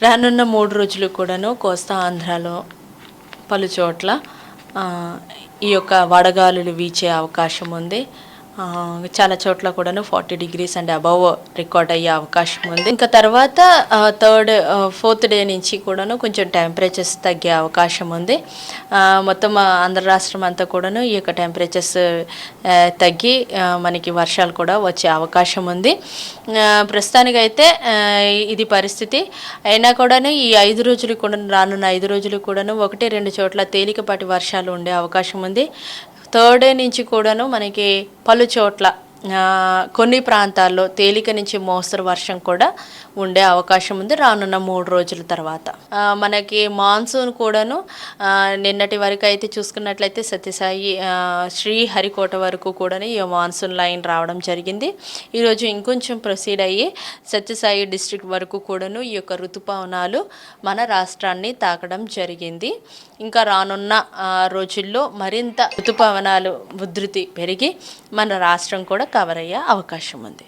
రానున్న 3 రోజులు కూడాను కోస్తా ఆంధ్రాలో పలు చోట్ల ఈ యొక్క వడగాలులు వీచే అవకాశం ఉంది. చాలా చోట్ల కూడాను 40 డిగ్రీస్ అండ్ అబవ్ రికార్డ్ అయ్యే అవకాశం ఉంది. ఇంకా తర్వాత ఫోర్త్ డే నుంచి కూడాను కొంచెం టెంపరేచర్స్ తగ్గే అవకాశం ఉంది. మొత్తం ఆంధ్ర రాష్ట్రం అంతా కూడాను ఈ యొక్క టెంపరేచర్స్ తగ్గి మనకి వర్షాలు కూడా వచ్చే అవకాశం ఉంది. ప్రస్తుతానికైతే ఇది పరిస్థితి. అయినా కూడాను ఈ 5 రోజులు కూడా రానున్న 5 రోజులు కూడాను 1-2 చోట్ల తేలికపాటి వర్షాలు ఉండే అవకాశం ఉంది. థర్డ్ డే నుంచి కూడాను మనకి పలు చోట్ల కొన్ని ప్రాంతాల్లో తేలిక నుంచి మోస్తరు వర్షం కూడా ఉండే అవకాశం ఉంది రానున్న 3 రోజుల తర్వాత. మనకి మాన్సూన్ కూడాను నిన్నటి వరకు అయితే చూసుకున్నట్లయితే సత్యసాయి శ్రీహరికోట వరకు కూడా ఈ మాన్సూన్ లైన్ రావడం జరిగింది. ఈరోజు ఇంకొంచెం ప్రొసీడ్ అయ్యి సత్యసాయి డిస్ట్రిక్ట్ వరకు కూడాను ఈ యొక్క ఋతుపవనాలు మన రాష్ట్రాన్ని తాకడం జరిగింది. ఇంకా రానున్న రోజుల్లో మరింత ఋతుపవనాలు ఉధృతి పెరిగి మన రాష్ట్రం కూడా కవర్ అయ్యే అవకాశం ఉంది.